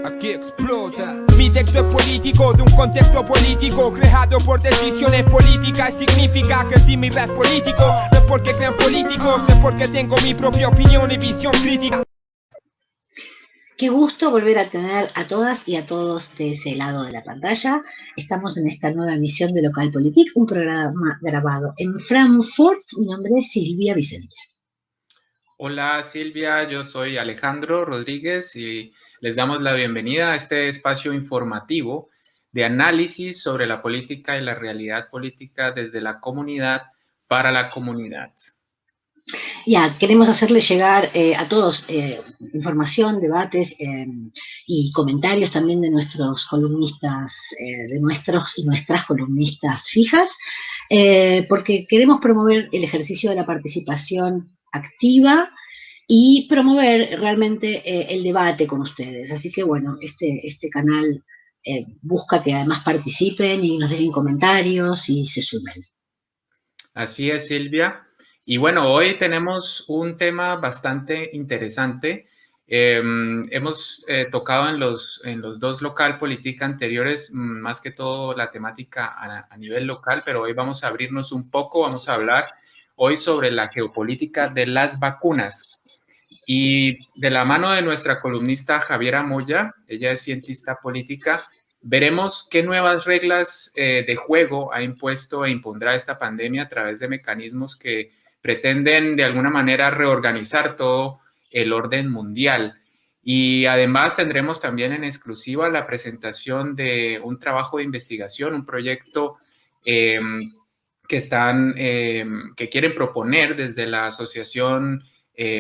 Aquí explota. Mi texto es político, de un contexto político creado por decisiones políticas. Significa que si mi rap es político, no es porque crean políticos, es porque tengo mi propia opinión y visión crítica. Qué gusto volver a tener a todas y a todos de ese lado de la pantalla. Estamos en esta nueva emisión de Localpolitik, un programa grabado en Frankfurt. Mi nombre es Silvia Vicente. Hola Silvia, yo soy Alejandro Rodríguez y les damos la bienvenida a este espacio informativo de análisis sobre la política y la realidad política desde la comunidad para la comunidad. Ya, queremos hacerle llegar a todos información, debates y comentarios también de nuestros columnistas, de nuestros y nuestras columnistas fijas, porque queremos promover el ejercicio de la participación activa y promover realmente el debate con ustedes. Así que bueno, este canal busca que además participen y nos den comentarios y se sumen. Así es, Silvia. Y bueno, hoy tenemos un tema bastante interesante. Hemos tocado en los dos Localpolitik anteriores, más que todo la temática a nivel local, pero hoy vamos a abrirnos un poco, vamos a hablar hoy sobre la geopolítica de las vacunas. Y de la mano de nuestra columnista Javiera Moya, ella es cientista política, veremos qué nuevas reglas de juego ha impuesto e impondrá esta pandemia a través de mecanismos que pretenden de alguna manera reorganizar todo el orden mundial. Y además tendremos también en exclusiva la presentación de un trabajo de investigación, un proyecto que quieren proponer desde la asociación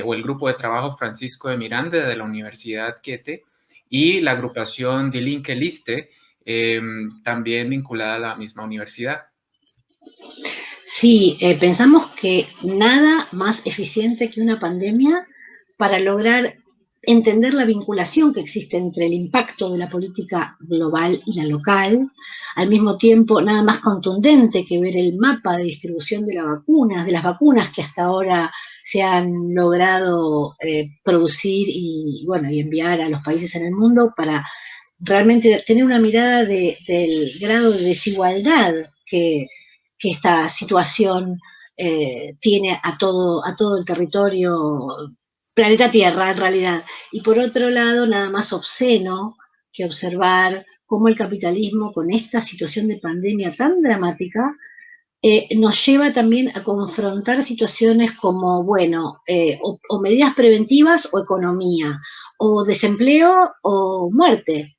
o el grupo de trabajo Francisco de Miranda de la Universidad Goethe y la agrupación Die Linke Liste, también vinculada a la misma universidad. Sí, pensamos que nada más eficiente que una pandemia para lograr entender la vinculación que existe entre el impacto de la política global y la local, al mismo tiempo nada más contundente que ver el mapa de distribución de las vacunas que hasta ahora se han logrado producir y enviar a los países en el mundo para realmente tener una mirada del grado de desigualdad que esta situación tiene a todo el territorio, planeta Tierra en realidad. Y por otro lado, nada más obsceno que observar cómo el capitalismo con esta situación de pandemia tan dramática nos lleva también a confrontar situaciones como, o medidas preventivas o economía, o desempleo o muerte.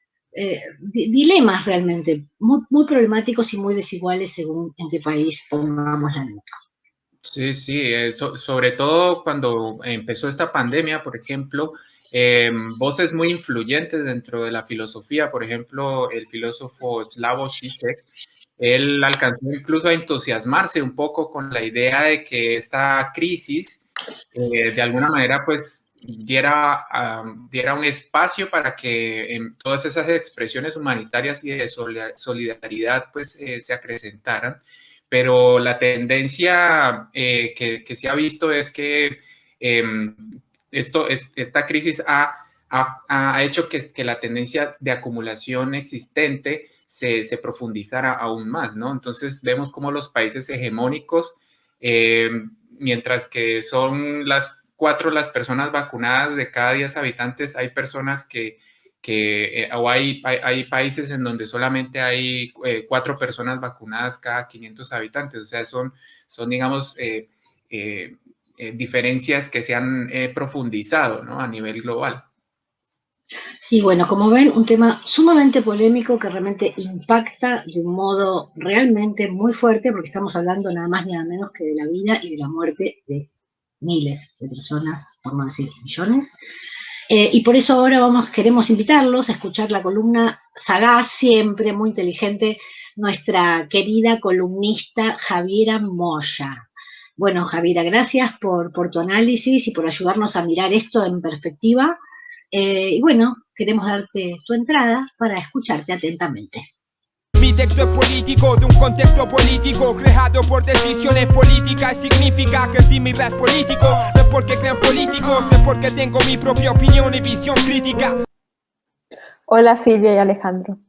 Dilemas realmente muy, muy problemáticos y muy desiguales según en qué país pongamos la lupa. Sí, sobre todo cuando empezó esta pandemia, por ejemplo, voces muy influyentes dentro de la filosofía, por ejemplo, el filósofo Slavoj Žižek, él alcanzó incluso a entusiasmarse un poco con la idea de que esta crisis, de alguna manera, pues, diera un espacio para que todas esas expresiones humanitarias y de solidaridad pues se acrecentaran, pero la tendencia que se ha visto es que esta crisis ha hecho que la tendencia de acumulación existente se profundizara aún más, ¿no? Entonces vemos cómo los países hegemónicos, mientras que son las 4 las personas vacunadas de cada 10 habitantes, hay personas o hay países en donde solamente hay 4 personas vacunadas cada 500 habitantes. O sea, son digamos, diferencias que se han profundizado, ¿no? A nivel global. Sí, bueno, como ven, un tema sumamente polémico que realmente impacta de un modo realmente muy fuerte, porque estamos hablando nada más ni nada menos que de la vida y de la muerte de miles de personas, por no decir millones. Y por eso ahora queremos invitarlos a escuchar la columna sagaz, siempre muy inteligente, nuestra querida columnista Javiera Moya. Bueno, Javiera, gracias por tu análisis y por ayudarnos a mirar esto en perspectiva. Y bueno, queremos darte tu entrada para escucharte atentamente. Mi texto es político, de un contexto político creado por decisiones políticas. Significa que si mi rap es político, no es porque crean políticos, es porque tengo mi propia opinión y visión crítica. Hola Silvia y Alejandro.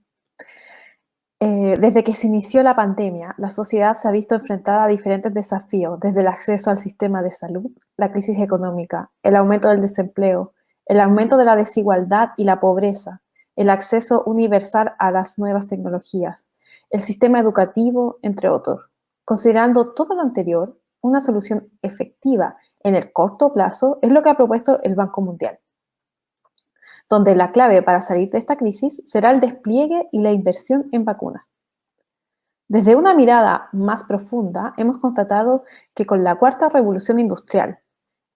Desde que se inició la pandemia, la sociedad se ha visto enfrentada a diferentes desafíos, desde el acceso al sistema de salud, la crisis económica, el aumento del desempleo, el aumento de la desigualdad y la pobreza, el acceso universal a las nuevas tecnologías, el sistema educativo, entre otros. Considerando todo lo anterior, una solución efectiva en el corto plazo es lo que ha propuesto el Banco Mundial, donde la clave para salir de esta crisis será el despliegue y la inversión en vacunas. Desde una mirada más profunda, hemos constatado que con la cuarta revolución industrial,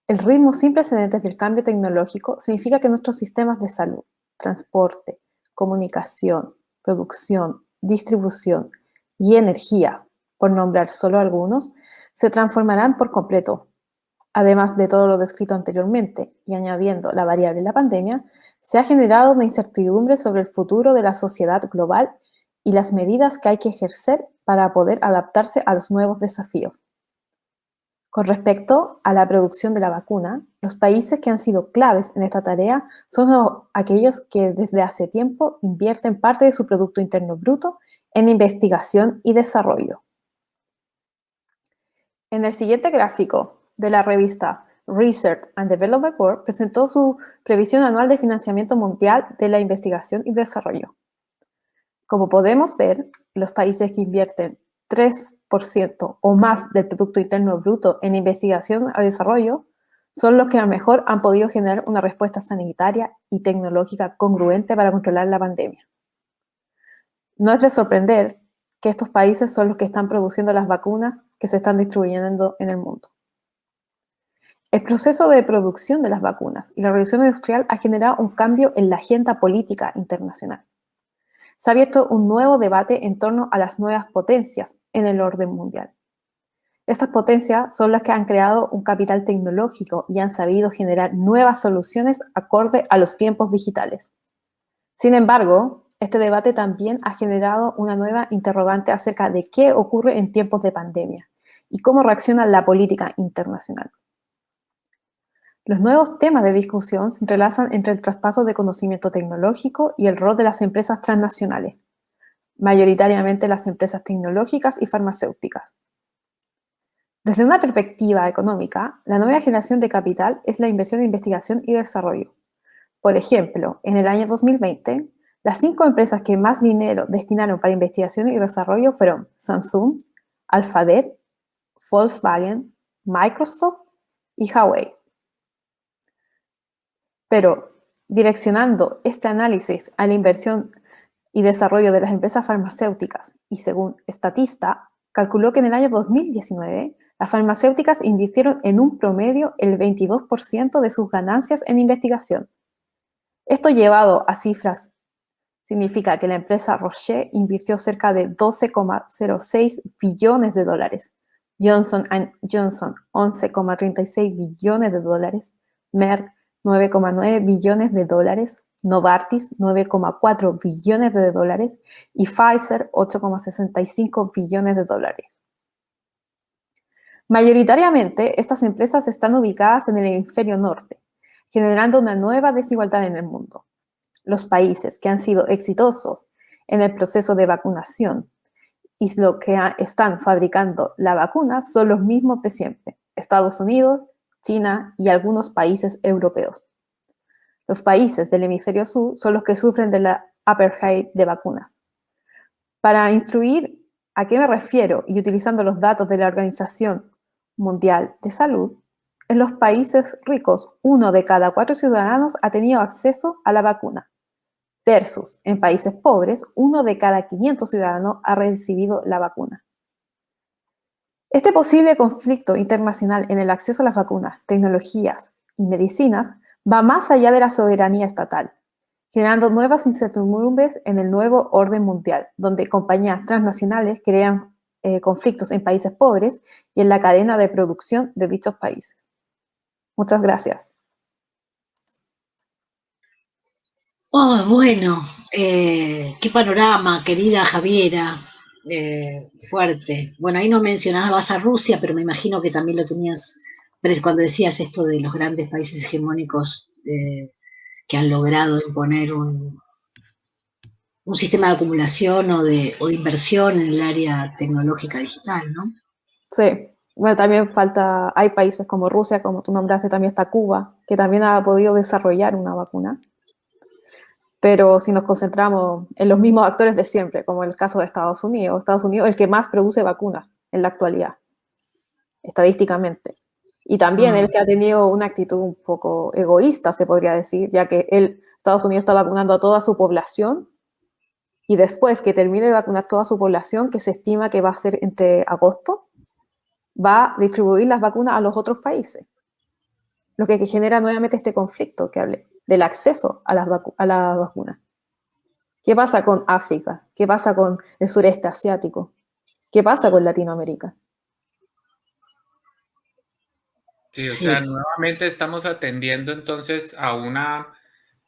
el ritmo sin precedentes del cambio tecnológico significa que nuestros sistemas de salud, transporte, comunicación, producción, distribución y energía, por nombrar solo algunos, se transformarán por completo. Además de todo lo descrito anteriormente y añadiendo la variable de la pandemia, se ha generado una incertidumbre sobre el futuro de la sociedad global y las medidas que hay que ejercer para poder adaptarse a los nuevos desafíos. Con respecto a la producción de la vacuna, los países que han sido claves en esta tarea son aquellos que desde hace tiempo invierten parte de su Producto Interno Bruto en investigación y desarrollo. En el siguiente gráfico de la revista Research and Development Board presentó su previsión anual de financiamiento mundial de la investigación y desarrollo. Como podemos ver, los países que invierten 3% o más del Producto Interno Bruto en investigación y desarrollo son los que mejor han podido generar una respuesta sanitaria y tecnológica congruente para controlar la pandemia. No es de sorprender que estos países son los que están produciendo las vacunas que se están distribuyendo en el mundo. El proceso de producción de las vacunas y la revolución industrial ha generado un cambio en la agenda política internacional. Se ha abierto un nuevo debate en torno a las nuevas potencias en el orden mundial. Estas potencias son las que han creado un capital tecnológico y han sabido generar nuevas soluciones acorde a los tiempos digitales. Sin embargo, este debate también ha generado una nueva interrogante acerca de qué ocurre en tiempos de pandemia y cómo reacciona la política internacional. Los nuevos temas de discusión se entrelazan entre el traspaso de conocimiento tecnológico y el rol de las empresas transnacionales, mayoritariamente las empresas tecnológicas y farmacéuticas. Desde una perspectiva económica, la nueva generación de capital es la inversión en investigación y desarrollo. Por ejemplo, en el año 2020, las 5 empresas que más dinero destinaron para investigación y desarrollo fueron Samsung, Alphabet, Volkswagen, Microsoft y Huawei. Pero, direccionando este análisis a la inversión y desarrollo de las empresas farmacéuticas, y según Statista, calculó que en el año 2019 las farmacéuticas invirtieron en un promedio el 22% de sus ganancias en investigación. Esto llevado a cifras significa que la empresa Roche invirtió cerca de 12,06 billones de dólares, Johnson & Johnson 11,36 billones de dólares, Merck 9,9 billones de dólares, Novartis 9,4 billones de dólares y Pfizer 8,65 billones de dólares. Mayoritariamente, estas empresas están ubicadas en el hemisferio norte, generando una nueva desigualdad en el mundo. Los países que han sido exitosos en el proceso de vacunación y los que están fabricando la vacuna son los mismos de siempre: Estados Unidos, China y algunos países europeos. Los países del hemisferio sur son los que sufren de la apartheid de vacunas. Para instruir a qué me refiero y utilizando los datos de la Organización Mundial de Salud, en los países ricos, 1 de cada 4 ciudadanos ha tenido acceso a la vacuna, versus en países pobres, 1 de cada 500 ciudadanos ha recibido la vacuna. Este posible conflicto internacional en el acceso a las vacunas, tecnologías y medicinas va más allá de la soberanía estatal, generando nuevas incertidumbres en el nuevo orden mundial, donde compañías transnacionales crean conflictos en países pobres y en la cadena de producción de dichos países. Muchas gracias. Oh, bueno, qué panorama, querida Javiera, fuerte. Bueno, ahí no mencionabas a Rusia, pero me imagino que también lo tenías cuando decías esto de los grandes países hegemónicos que han logrado imponer un sistema de acumulación o de inversión en el área tecnológica digital, ¿no? Sí, bueno, también falta, hay países como Rusia, como tú nombraste, también está Cuba, que también ha podido desarrollar una vacuna. Pero si nos concentramos en los mismos actores de siempre, como el caso de Estados Unidos es el que más produce vacunas en la actualidad, estadísticamente. Y también el que ha tenido una actitud un poco egoísta, se podría decir, ya que Estados Unidos está vacunando a toda su población y después que termine de vacunar toda su población, que se estima que va a ser entre agosto, va a distribuir las vacunas a los otros países. Lo que genera nuevamente este conflicto que hablé, del acceso a las vacunas. ¿Qué pasa con África? ¿Qué pasa con el sureste asiático? ¿Qué pasa con Latinoamérica? Sí, o sea, nuevamente estamos atendiendo entonces a una,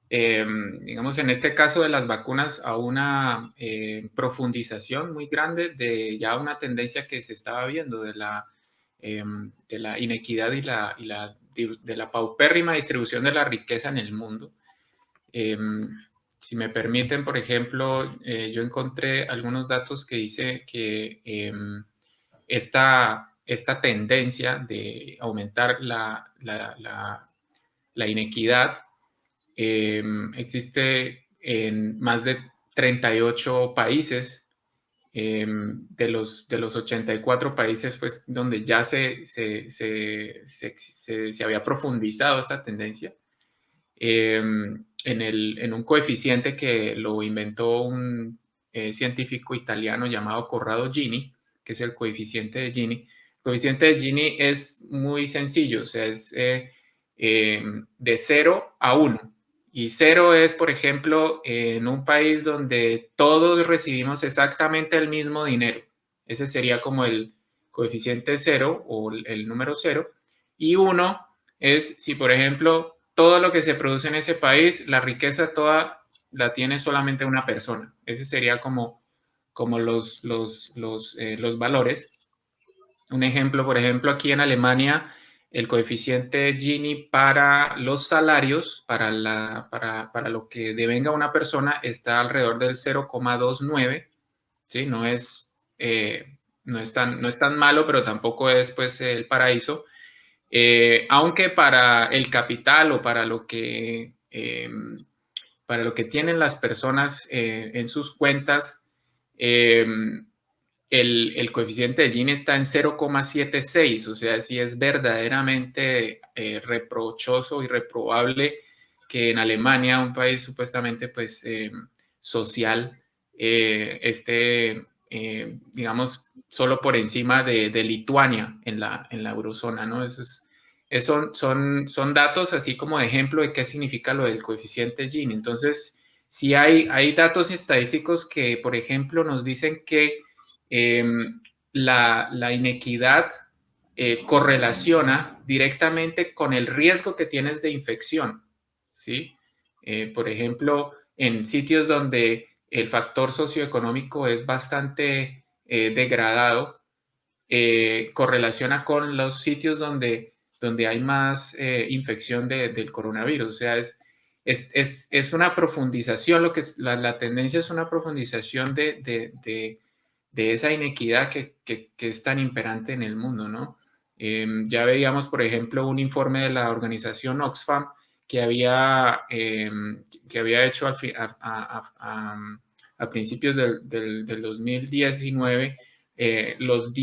digamos, en este caso de las vacunas, a una profundización muy grande de ya una tendencia que se estaba viendo de la inequidad y de la paupérrima distribución de la riqueza en el mundo. Si me permiten, por ejemplo, yo encontré algunos datos que dice que esta tendencia de aumentar la inequidad existe en más de 38 países de los 84 países, pues, donde ya se había profundizado esta tendencia. En un coeficiente que lo inventó un científico italiano llamado Corrado Gini, que es el coeficiente de Gini. El coeficiente de Gini es muy sencillo, o sea, es de 0 a 1. Y 0 es, por ejemplo, en un país donde todos recibimos exactamente el mismo dinero. Ese sería como el coeficiente 0 o el número 0. Y 1 es si, por ejemplo, todo lo que se produce en ese país, la riqueza toda la tiene solamente una persona. Ese sería como los valores. Un ejemplo, por ejemplo, aquí en Alemania, el coeficiente Gini para los salarios, para lo que devenga una persona, está alrededor del 0,29. ¿Sí? No es tan malo, pero tampoco es pues el paraíso. Aunque para el capital o para lo que tienen las personas en sus cuentas, el coeficiente de Gini está en 0,76, o sea, sí es verdaderamente reprochoso y reprobable que en Alemania, un país supuestamente pues social, esté, digamos, solo por encima de Lituania en la eurozona, ¿no? Son datos así como de ejemplo de qué significa lo del coeficiente Gini. Entonces, sí hay datos estadísticos que, por ejemplo, nos dicen que la inequidad correlaciona directamente con el riesgo que tienes de infección, ¿sí? Por ejemplo, en sitios donde el factor socioeconómico es bastante degradado, correlaciona con los sitios donde hay más infección del coronavirus. O sea, es una profundización, la tendencia es una profundización de esa inequidad que es tan imperante en el mundo, ¿no? Ya veíamos, por ejemplo, un informe de la organización Oxfam que había hecho a principios del 2019, las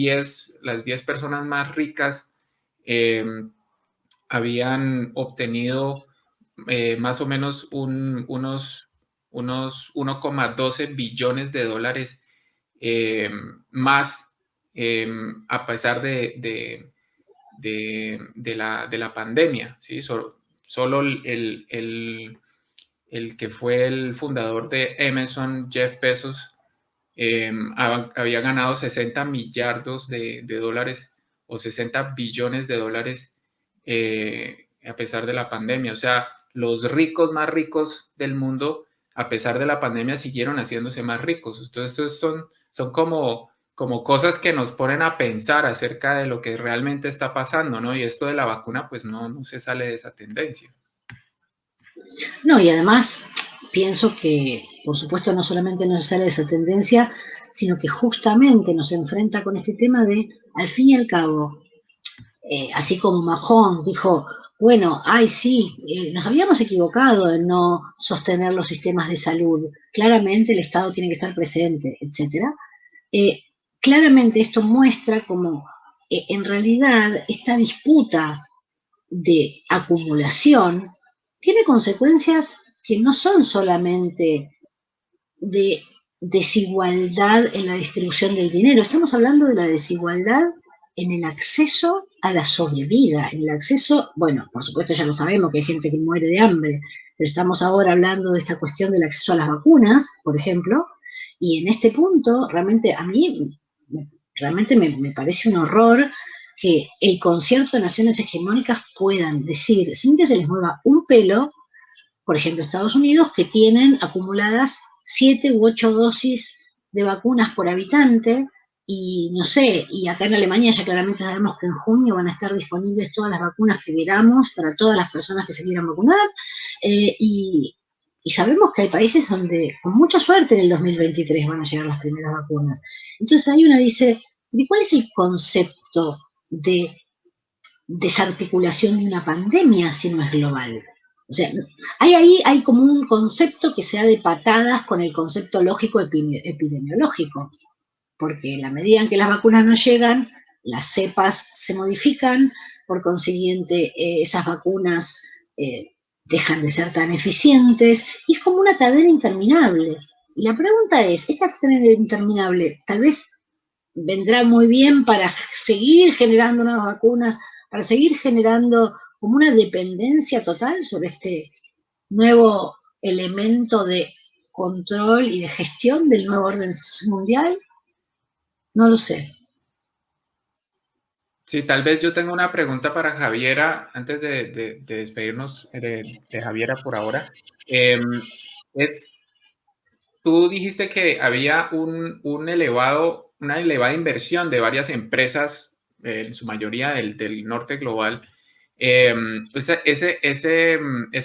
10 personas más ricas habían obtenido más o menos unos 1,12 billones de dólares más, a pesar de la pandemia, ¿sí? Solo el que fue el fundador de Amazon, Jeff Bezos, había ganado 60 millardos de dólares o 60 billones de dólares a pesar de la pandemia. O sea, los ricos más ricos del mundo, a pesar de la pandemia, siguieron haciéndose más ricos. Entonces, son como cosas que nos ponen a pensar acerca de lo que realmente está pasando, ¿no? Y esto de la vacuna, pues no se sale de esa tendencia. No, y además pienso que por supuesto no solamente no se sale de esa tendencia, sino que justamente nos enfrenta con este tema de, al fin y al cabo, así como Macron dijo, bueno, ay sí, nos habíamos equivocado en no sostener los sistemas de salud, claramente el Estado tiene que estar presente, etcétera. Claramente esto muestra como en realidad esta disputa de acumulación tiene consecuencias que no son solamente de desigualdad en la distribución del dinero, estamos hablando de la desigualdad en el acceso a la sobrevida, en el acceso, bueno, por supuesto ya lo sabemos que hay gente que muere de hambre, pero estamos ahora hablando de esta cuestión del acceso a las vacunas, por ejemplo, y en este punto realmente a mí realmente me parece un horror que el concierto de naciones hegemónicas puedan decir, sin que se les mueva un pelo, por ejemplo, Estados Unidos, que tienen acumuladas 7 u 8 dosis de vacunas por habitante, y no sé, y acá en Alemania ya claramente sabemos que en junio van a estar disponibles todas las vacunas que queramos para todas las personas que se quieran vacunar, y sabemos que hay países donde con mucha suerte en el 2023 van a llegar las primeras vacunas. Entonces ahí uno dice, ¿y cuál es el concepto de desarticulación de una pandemia si no es global? O sea, hay como un concepto que se da de patadas con el concepto lógico epidemiológico, porque en la medida en que las vacunas no llegan, las cepas se modifican, por consiguiente esas vacunas dejan de ser tan eficientes, y es como una cadena interminable. Y la pregunta es, ¿esta cadena interminable tal vez vendrá muy bien para seguir generando nuevas vacunas, para seguir generando como una dependencia total sobre este nuevo elemento de control y de gestión del nuevo orden mundial? No lo sé. Sí, tal vez yo tengo una pregunta para Javiera, antes de despedirnos de Javiera por ahora. Tú dijiste que había una elevada inversión de varias empresas, en su mayoría del norte global. Esa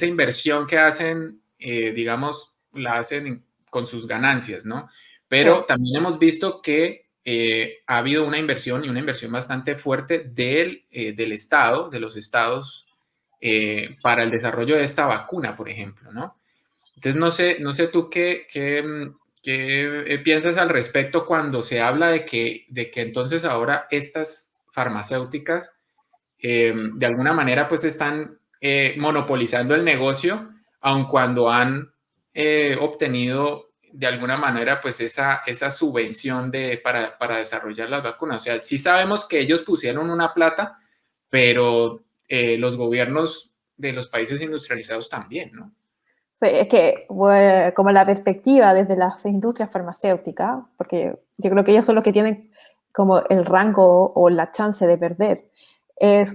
inversión que hacen, digamos, la hacen con sus ganancias, ¿no? Pero también hemos visto que ha habido una inversión y una inversión bastante fuerte del Estado, de los estados, para el desarrollo de esta vacuna, por ejemplo, ¿no? Entonces, no sé tú qué piensas al respecto cuando se habla de que entonces ahora estas farmacéuticas de alguna manera pues están monopolizando el negocio, aun cuando han obtenido de alguna manera pues esa subvención para desarrollar las vacunas. O sea, sí sabemos que ellos pusieron una plata, pero los gobiernos de los países industrializados también, ¿no? Sí, es que bueno, como la perspectiva desde las industrias farmacéuticas, porque yo creo que ellos son los que tienen como el rango o la chance de perder, es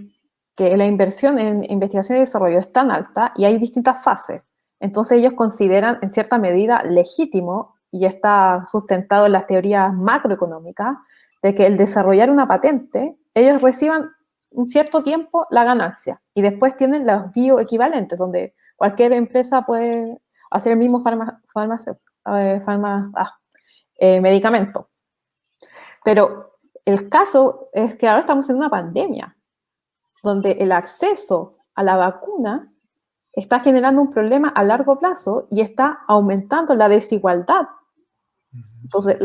que la inversión en investigación y desarrollo es tan alta y hay distintas fases. Entonces ellos consideran en cierta medida legítimo, y está sustentado en las teorías macroeconómicas, de que el desarrollar una patente, ellos reciban un cierto tiempo la ganancia y después tienen los bioequivalentes, donde cualquier empresa puede hacer el mismo medicamento. Pero el caso es que ahora estamos en una pandemia, donde el acceso a la vacuna está generando un problema a largo plazo y está aumentando la desigualdad. Entonces,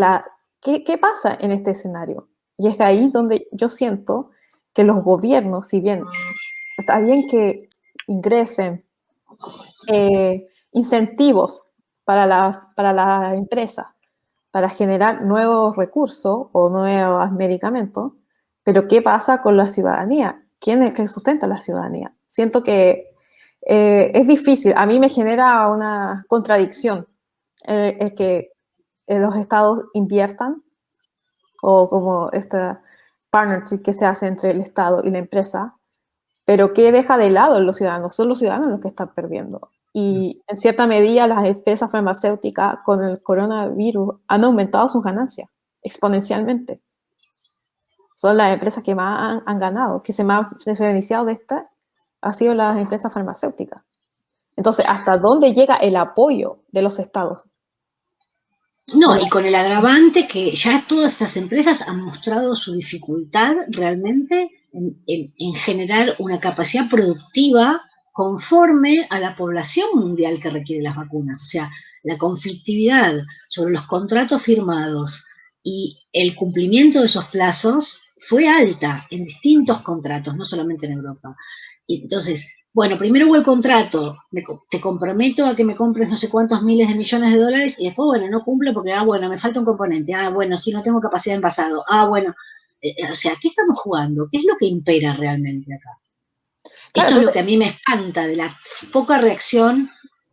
¿qué pasa en este escenario? Y es ahí donde yo siento que los gobiernos, si bien está bien que ingresen incentivos para la empresa, para generar nuevos recursos o nuevos medicamentos, pero ¿qué pasa con la ciudadanía? ¿Quién es que sustenta la ciudadanía? Siento que es difícil, a mí me genera una contradicción el que los estados inviertan, o como esta partnership que se hace entre el estado y la empresa, pero ¿qué deja de lado los ciudadanos? Son los ciudadanos los que están perdiendo. Y en cierta medida las empresas farmacéuticas con el coronavirus han aumentado sus ganancias exponencialmente. Son las empresas que más han ganado, que se han beneficiado de esta, han sido las empresas farmacéuticas. Entonces, ¿hasta dónde llega el apoyo de los estados? No, y con el agravante que ya todas estas empresas han mostrado su dificultad realmente en generar una capacidad productiva conforme a la población mundial que requiere las vacunas. O sea, la conflictividad sobre los contratos firmados y el cumplimiento de esos plazos fue alta en distintos contratos, no solamente en Europa. Y entonces, bueno, primero hubo el contrato, te comprometo a que me compres no sé cuántos miles de millones de dólares y después, bueno, no cumple porque, bueno, me falta un componente, bueno, sí, no tengo capacidad de envasado, bueno, o sea, ¿qué estamos jugando? ¿Qué es lo que impera realmente acá? Claro, Esto es lo entonces, que a mí me espanta de la poca reacción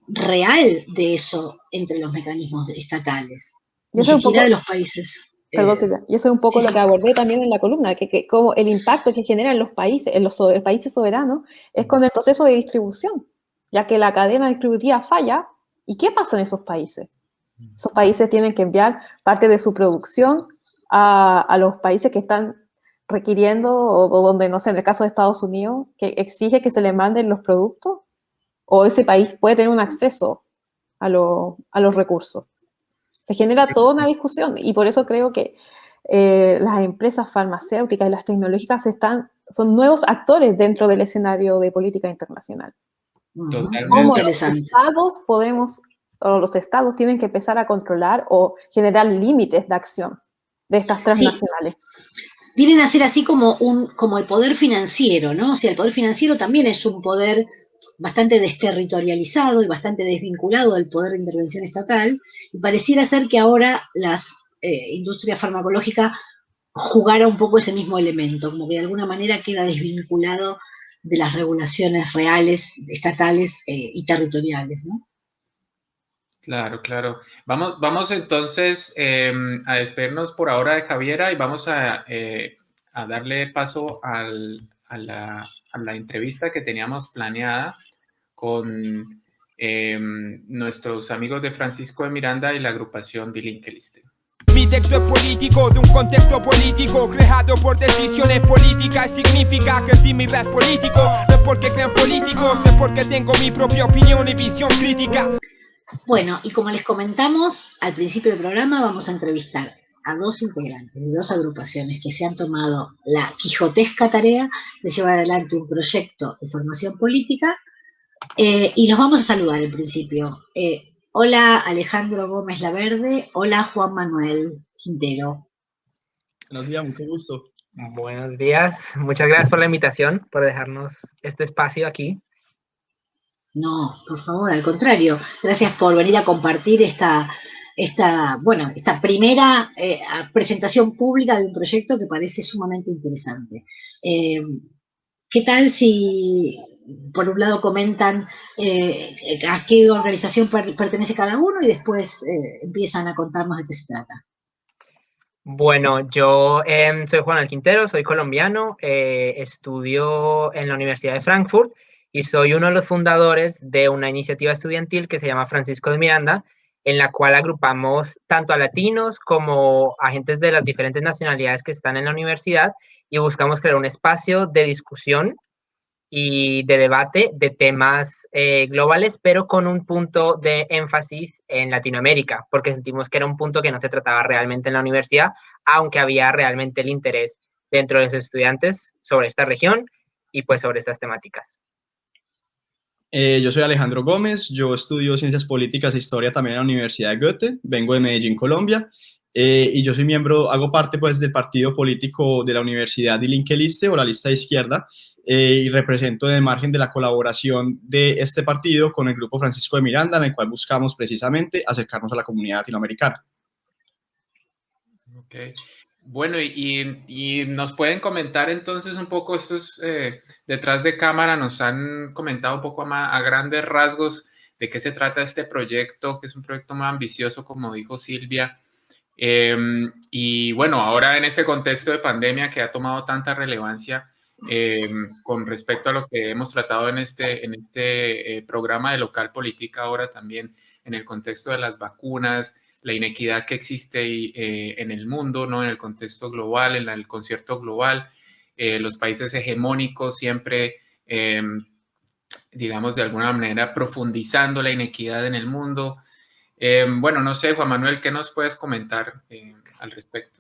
real de eso entre los mecanismos estatales, y ni eso es un siquiera de poco, los países. perdón, Silvia, y eso es un Sí, poco lo sí. que abordé también en la columna, que como el impacto que generan los países, en los países soberanos, es con el proceso de distribución, ya que la cadena distributiva falla. ¿Y qué pasa en esos países? Esos países tienen que enviar parte de su producción a los países que están requiriendo, o donde, no sé, en el caso de Estados Unidos, que exige que se le manden los productos, o ese país puede tener un acceso a los recursos. Se genera toda una discusión y por eso creo que las empresas farmacéuticas y las tecnológicas son nuevos actores dentro del escenario de política internacional. Muy Cómo Totalmente. los interesante. estados o los estados tienen que empezar a controlar o generar límites de acción de estas Sí, transnacionales. vienen a ser así como el poder financiero, ¿no? O sea, el poder financiero también es un poder bastante desterritorializado y bastante desvinculado del poder de intervención estatal, y pareciera ser que ahora las industrias farmacológicas jugara un poco ese mismo elemento, como que de alguna manera queda desvinculado de las regulaciones reales, estatales y territoriales, ¿no? Claro, claro. Vamos entonces a despedirnos por ahora de Javiera y vamos a darle paso a la entrevista que teníamos planeada con nuestros amigos de Francisco de Miranda y la agrupación Die Linke Liste. Mi texto es político, de un contexto político creado por decisiones políticas. Significa que si mi rap es político, no es porque crean políticos, es porque tengo mi propia opinión y visión crítica. Bueno, y como les comentamos al principio del programa, vamos a entrevistar a dos integrantes de dos agrupaciones que se han tomado la quijotesca tarea de llevar adelante un proyecto de formación política, y los vamos a saludar al principio. Hola Alejandro Gómez Laverde, hola Juan Manuel Quintero. Buenos días, mucho gusto. Buenos días, muchas gracias por la invitación, por dejarnos este espacio aquí. No, por favor, al contrario, gracias por venir a compartir esta primera presentación pública de un proyecto que parece sumamente interesante. ¿Qué tal si, por un lado, comentan a qué organización pertenece cada uno y después empiezan a contarnos de qué se trata? Bueno, yo soy Juan Quintero, soy colombiano, estudio en la Universidad de Frankfurt y soy uno de los fundadores de una iniciativa estudiantil que se llama Francisco de Miranda, en la cual agrupamos tanto a latinos como a agentes de las diferentes nacionalidades que están en la universidad y buscamos crear un espacio de discusión y de debate de temas globales, pero con un punto de énfasis en Latinoamérica, porque sentimos que era un punto que no se trataba realmente en la universidad, aunque había realmente el interés dentro de los estudiantes sobre esta región y pues sobre estas temáticas. Yo soy Alejandro Gómez, yo estudio Ciencias Políticas e Historia también en la Universidad de Goethe, vengo de Medellín, Colombia, y yo soy miembro, hago parte pues del partido político de la Universidad Die Linke Liste o la lista de izquierda, y represento en el margen de la colaboración de este partido con el grupo Francisco de Miranda, en el cual buscamos precisamente acercarnos a la comunidad latinoamericana. Ok. Bueno, y nos pueden comentar entonces un poco estos detrás de cámara, nos han comentado un poco a grandes rasgos de qué se trata este proyecto, que es un proyecto muy ambicioso, como dijo Silvia. Y bueno, ahora en este contexto de pandemia que ha tomado tanta relevancia con respecto a lo que hemos tratado en este programa de Local Política, ahora también en el contexto de las vacunas, la inequidad que existe en el mundo, ¿no? En el contexto global, en el concierto global, los países hegemónicos siempre, digamos, de alguna manera profundizando la inequidad en el mundo. Bueno, no sé, Juan Manuel, ¿qué nos puedes comentar al respecto?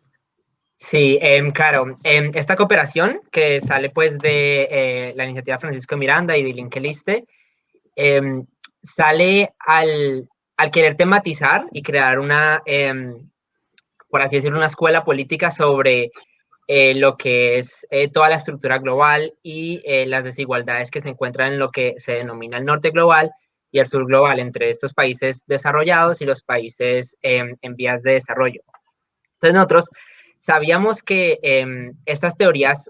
Sí, claro, esta cooperación que sale pues de la iniciativa Francisco Miranda y de Linkeliste, sale al querer tematizar y crear una, por así decirlo, una escuela política sobre lo que es toda la estructura global y las desigualdades que se encuentran en lo que se denomina el norte global y el sur global entre estos países desarrollados y los países en vías de desarrollo. Entonces nosotros sabíamos que estas teorías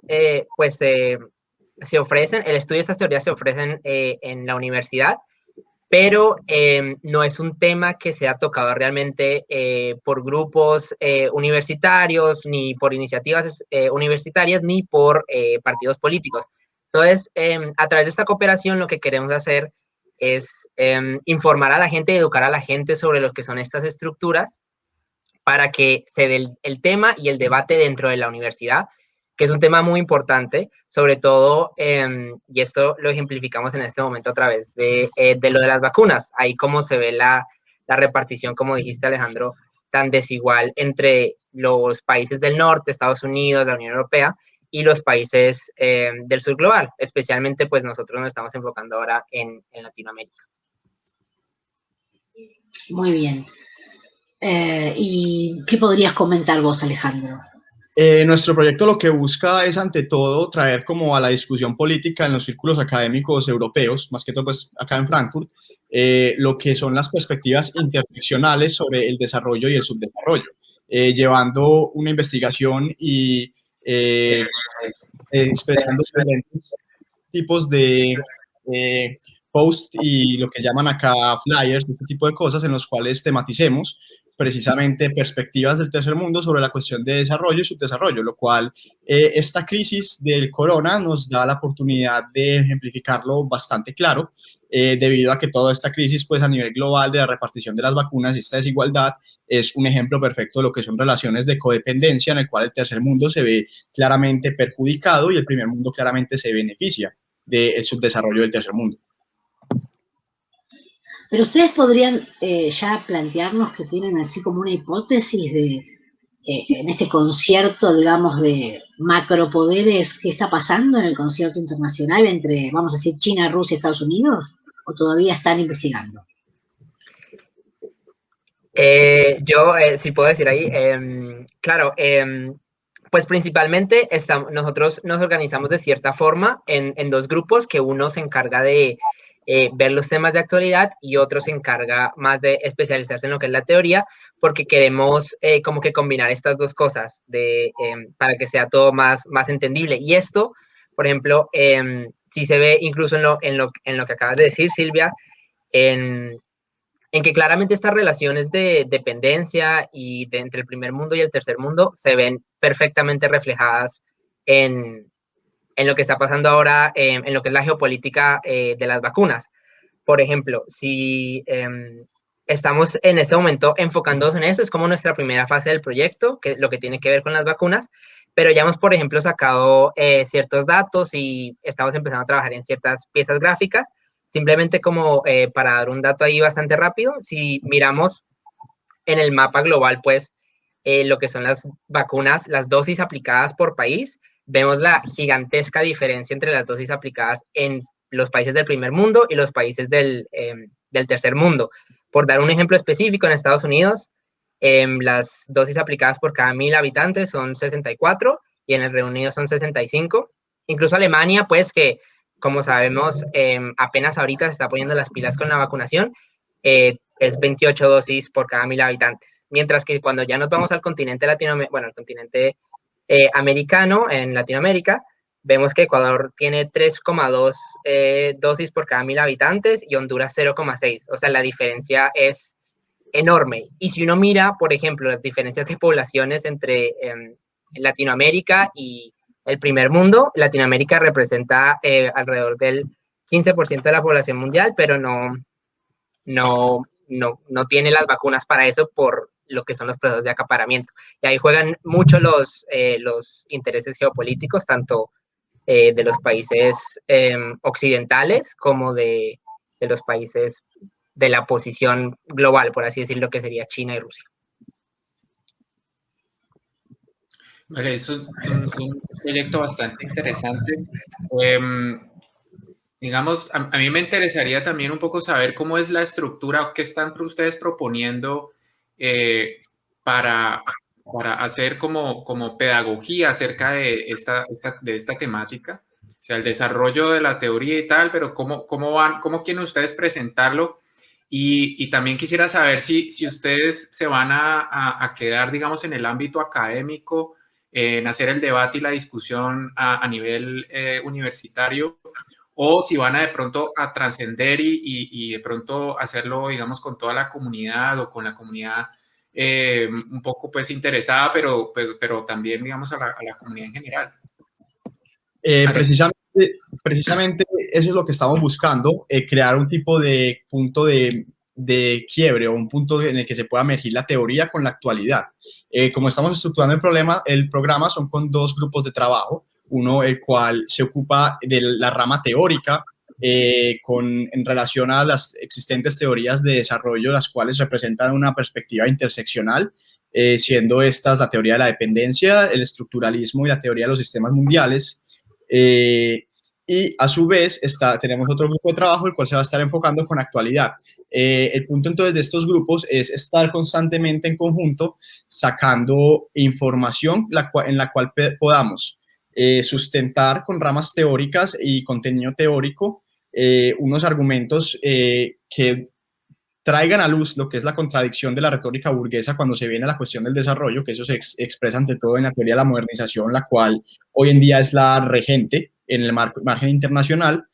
pues se ofrecen, el estudio de estas teorías se ofrecen en la universidad, pero no es un tema que sea tocado realmente por grupos universitarios, ni por iniciativas universitarias, ni por partidos políticos. Entonces, a través de esta cooperación, lo que queremos hacer es informar a la gente y educar a la gente sobre lo que son estas estructuras para que se dé el tema y el debate dentro de la universidad, que es un tema muy importante, sobre todo, y esto lo ejemplificamos en este momento a través de lo de las vacunas, ahí como se ve la repartición, como dijiste Alejandro, tan desigual entre los países del norte, Estados Unidos, la Unión Europea, y los países del sur global, especialmente pues nosotros nos estamos enfocando ahora en Latinoamérica. Muy bien. ¿Y qué podrías comentar vos, Alejandro? Nuestro proyecto lo que busca es, ante todo, traer como a la discusión política en los círculos académicos europeos, más que todo pues acá en Frankfurt, lo que son las perspectivas interseccionales sobre el desarrollo y el subdesarrollo, llevando una investigación y expresando diferentes tipos de posts y lo que llaman acá flyers, este tipo de cosas en los cuales tematicemos precisamente perspectivas del tercer mundo sobre la cuestión de desarrollo y subdesarrollo, lo cual esta crisis del corona nos da la oportunidad de ejemplificarlo bastante claro, debido a que toda esta crisis pues a nivel global de la repartición de las vacunas y esta desigualdad es un ejemplo perfecto de lo que son relaciones de codependencia en el cual el tercer mundo se ve claramente perjudicado y el primer mundo claramente se beneficia del subdesarrollo del tercer mundo. Pero ustedes podrían ya plantearnos que tienen así como una hipótesis de, en este concierto, digamos, de macropoderes, ¿qué está pasando en el concierto internacional entre, vamos a decir, China, Rusia y Estados Unidos? ¿O todavía están investigando? Yo, si puedo decir ahí, claro, pues principalmente nosotros nos organizamos de cierta forma en dos grupos, que uno se encarga de ver los temas de actualidad y otro se encarga más de especializarse en lo que es la teoría, porque queremos como que combinar estas dos cosas para que sea todo más entendible. Y esto, por ejemplo, si se ve incluso en lo que acabas de decir, Silvia, en que claramente estas relaciones de dependencia y entre el primer mundo y el tercer mundo se ven perfectamente reflejadas en lo que está pasando ahora, en lo que es la geopolítica de las vacunas. Por ejemplo, si estamos en este momento enfocándonos en eso, es como nuestra primera fase del proyecto, que lo que tiene que ver con las vacunas, pero ya hemos, por ejemplo, sacado ciertos datos y estamos empezando a trabajar en ciertas piezas gráficas. Simplemente como para dar un dato ahí bastante rápido, si miramos en el mapa global, pues, lo que son las vacunas, las dosis aplicadas por país, vemos la gigantesca diferencia entre las dosis aplicadas en los países del primer mundo y los países del tercer mundo. Por dar un ejemplo específico, en Estados Unidos, las dosis aplicadas por cada 1.000 habitantes son 64 y en el Reino Unido son 65. Incluso Alemania, pues, que como sabemos, apenas ahorita se está poniendo las pilas con la vacunación, es 28 dosis por cada 1.000 habitantes. Mientras que cuando ya nos vamos al continente al continente americano, en Latinoamérica, vemos que Ecuador tiene 3,2 dosis por cada 1.000 habitantes y Honduras 0,6. O sea, la diferencia es enorme. Y si uno mira, por ejemplo, las diferencias de poblaciones entre Latinoamérica y el primer mundo, Latinoamérica representa alrededor del 15% de la población mundial, pero no tiene las vacunas para eso por lo que son los procesos de acaparamiento. Y ahí juegan mucho los intereses geopolíticos, tanto de los países occidentales como de los países de la posición global, por así decirlo, que sería China y Rusia. Vale, eso es un proyecto bastante interesante. Digamos, a mí me interesaría también un poco saber cómo es la estructura, qué están ustedes proponiendo para hacer como pedagogía acerca de esta temática, o sea, el desarrollo de la teoría y tal, pero cómo quieren ustedes presentarlo. Y también quisiera saber si ustedes se van a quedar, digamos, en el ámbito académico, en hacer el debate y la discusión a nivel universitario, o si van a de pronto a trascender y de pronto hacerlo, digamos, con toda la comunidad o con la comunidad un poco pues interesada, pero también, digamos, a la comunidad en general. Precisamente eso es lo que estamos buscando, crear un tipo de punto de quiebre o un punto en el que se pueda emergir la teoría con la actualidad. Como estamos estructurando el programa son con 2 grupos de trabajo, uno el cual se ocupa de la rama teórica en relación a las existentes teorías de desarrollo, las cuales representan una perspectiva interseccional, siendo estas la teoría de la dependencia, el estructuralismo y la teoría de los sistemas mundiales. Y a su vez tenemos otro grupo de trabajo el cual se va a estar enfocando con actualidad. El punto entonces de estos grupos es estar constantemente en conjunto sacando información en la cual podamos sustentar con ramas teóricas y contenido teórico unos argumentos que traigan a luz lo que es la contradicción de la retórica burguesa cuando se viene a la cuestión del desarrollo, que eso se expresa ante todo en la teoría de la modernización, la cual hoy en día es la regente en el margen internacional,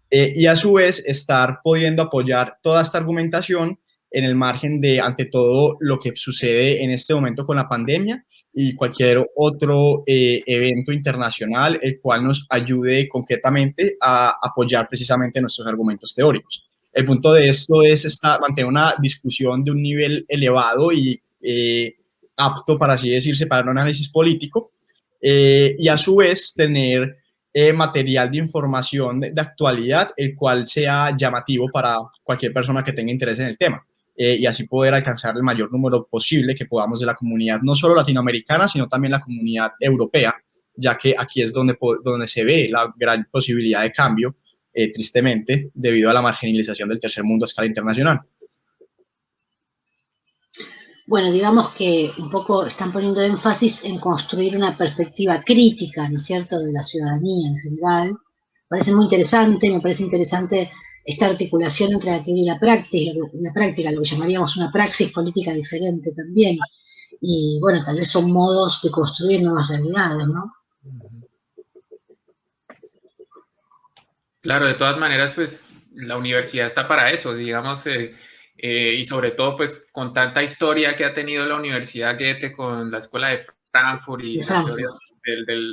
y a su vez estar pudiendo apoyar toda esta argumentación en el margen de, ante todo, lo que sucede en este momento con la pandemia y cualquier otro evento internacional el cual nos ayude concretamente a apoyar precisamente nuestros argumentos teóricos. El punto de esto es mantener una discusión de un nivel elevado y apto, para así decirse, para un análisis político, y a su vez tener material de información de actualidad, el cual sea llamativo para cualquier persona que tenga interés en el tema, y así poder alcanzar el mayor número posible que podamos de la comunidad, no solo latinoamericana, sino también la comunidad europea, ya que aquí es donde se ve la gran posibilidad de cambio, tristemente, debido a la marginalización del tercer mundo a escala internacional. Bueno, digamos que un poco están poniendo énfasis en construir una perspectiva crítica, ¿no es cierto?, de la ciudadanía en general. Me parece interesante esta articulación entre la teoría y la práctica, lo que llamaríamos una praxis política diferente también. Y bueno, tal vez son modos de construir nuevas realidades, ¿no? Claro, de todas maneras, pues la universidad está para eso, digamos, y sobre todo, pues con tanta historia que ha tenido la Universidad Goethe con la Escuela de Frankfurt y las teorías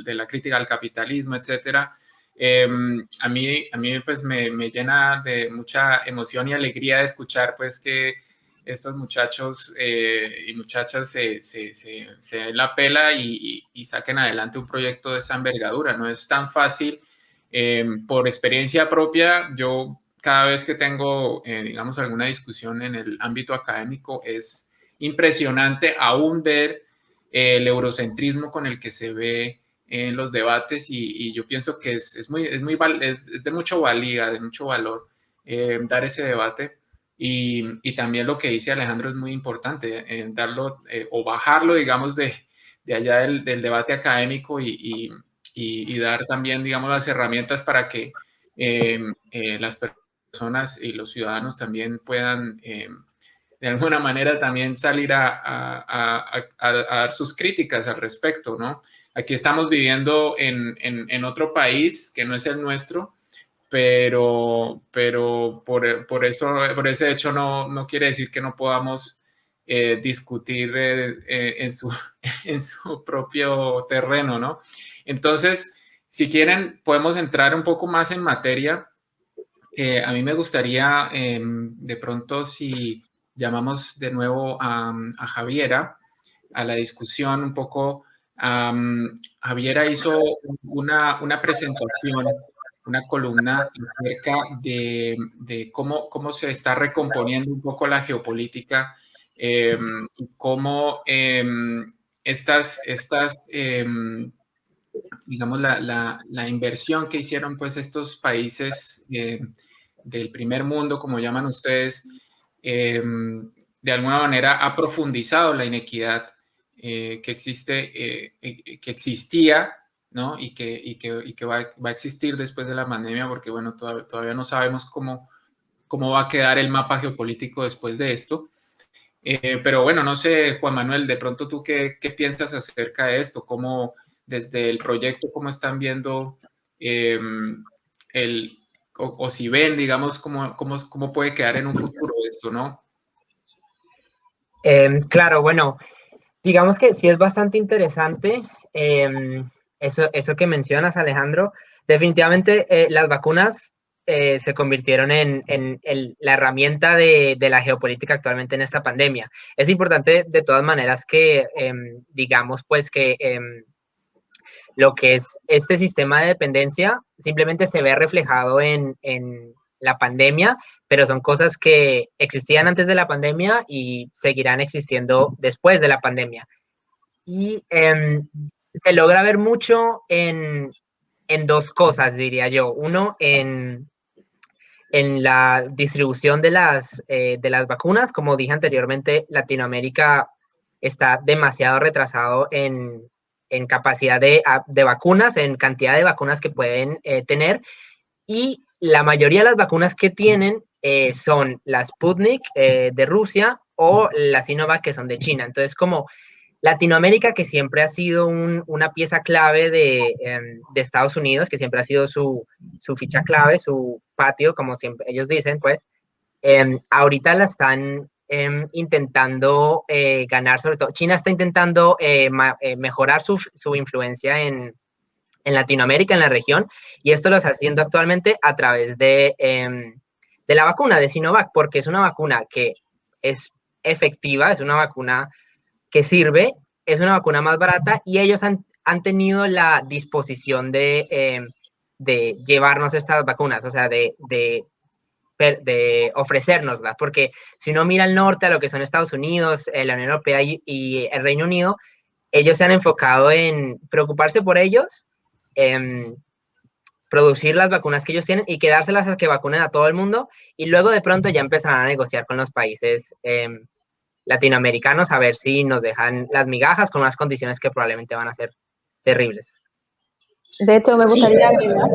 de la crítica al capitalismo, etcétera. A mí pues me llena de mucha emoción y alegría de escuchar, pues, que estos muchachos y muchachas se den la pela y saquen adelante un proyecto de esa envergadura. No es tan fácil. Por experiencia propia, yo cada vez que tengo, digamos, alguna discusión en el ámbito académico, es impresionante aún ver el eurocentrismo con el que se ve en los debates, y yo pienso que es de mucho valía, de mucho valor dar ese debate, y también lo que dice Alejandro es muy importante, darlo o bajarlo, digamos, de allá del debate académico y dar también, digamos, las herramientas para que las personas y los ciudadanos también puedan de alguna manera también salir a dar sus críticas al respecto, ¿no? Aquí estamos viviendo en otro país que no es el nuestro, pero por ese hecho no quiere decir que no podamos discutir en su propio terreno, ¿no? Entonces, si quieren, podemos entrar un poco más en materia. A mí me gustaría, de pronto, si llamamos de nuevo a Javiera a la discusión un poco. Javiera hizo una presentación una columna acerca de cómo se está recomponiendo un poco la geopolítica, y cómo digamos, la inversión que hicieron pues estos países del primer mundo, como llaman ustedes, de alguna manera ha profundizado la inequidad que existía, ¿no? Y que va a existir después de la pandemia, porque bueno, todavía no sabemos cómo va a quedar el mapa geopolítico después de esto. Pero bueno, no sé, Juan Manuel, de pronto tú qué piensas acerca de esto, cómo desde el proyecto, cómo están viendo o si ven, digamos, cómo puede quedar en un futuro esto, ¿no? Claro, bueno, digamos que sí es bastante interesante eso que mencionas, Alejandro. Definitivamente las vacunas se convirtieron en la herramienta de la geopolítica actualmente en esta pandemia. Es importante de todas maneras que digamos pues que lo que es este sistema de dependencia simplemente se ve reflejado en la pandemia, pero son cosas que existían antes de la pandemia y seguirán existiendo después de la pandemia. Y se logra ver mucho en dos cosas, diría yo. Uno, en la distribución de las vacunas. Como dije anteriormente, Latinoamérica está demasiado retrasado en capacidad de vacunas, en cantidad de vacunas que pueden tener. Y la mayoría de las vacunas que tienen son las Sputnik de Rusia o las Sinovac que son de China. Entonces, como Latinoamérica, que siempre ha sido una pieza clave de Estados Unidos, que siempre ha sido su ficha clave, su patio, como siempre ellos dicen, pues, ahorita la están intentando ganar, sobre todo China está intentando mejorar su influencia en Latinoamérica, en la región, y esto lo está haciendo actualmente a través de la vacuna de Sinovac, porque es una vacuna que es efectiva, es una vacuna que sirve, es una vacuna más barata y ellos han tenido la disposición de llevarnos estas vacunas, o sea, de ofrecérnoslas, porque si uno mira al norte, a lo que son Estados Unidos, la Unión Europea y el Reino Unido, ellos se han enfocado en preocuparse por ellos, producir las vacunas que ellos tienen y quedárselas a que vacunen a todo el mundo, y luego de pronto ya empezarán a negociar con los países latinoamericanos a ver si nos dejan las migajas con unas condiciones que probablemente van a ser terribles. De hecho, me gustaría agregar,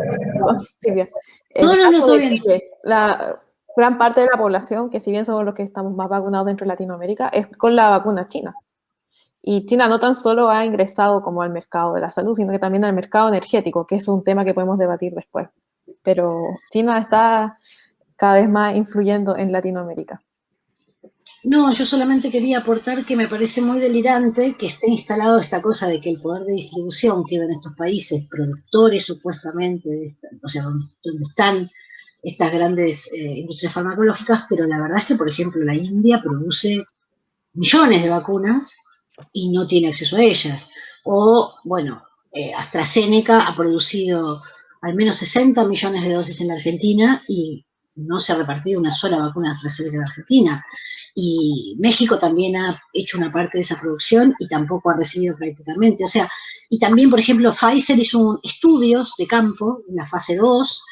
Silvia, en el caso de Chile, la gran parte de la población, que si bien somos los que estamos más vacunados dentro de Latinoamérica, es con la vacuna china. Y China no tan solo ha ingresado como al mercado de la salud, sino que también al mercado energético, que es un tema que podemos debatir después. Pero China está cada vez más influyendo en Latinoamérica. No, yo solamente quería aportar que me parece muy delirante que esté instalado esta cosa de que el poder de distribución queda en estos países productores supuestamente, o sea, donde están estas grandes industrias farmacológicas, pero la verdad es que, por ejemplo, la India produce millones de vacunas y no tiene acceso a ellas. O, bueno, AstraZeneca ha producido al menos 60 millones de dosis en la Argentina y no se ha repartido una sola vacuna de AstraZeneca en Argentina. Y México también ha hecho una parte de esa producción y tampoco ha recibido prácticamente. O sea, y también, por ejemplo, Pfizer hizo estudios de campo en la fase 2,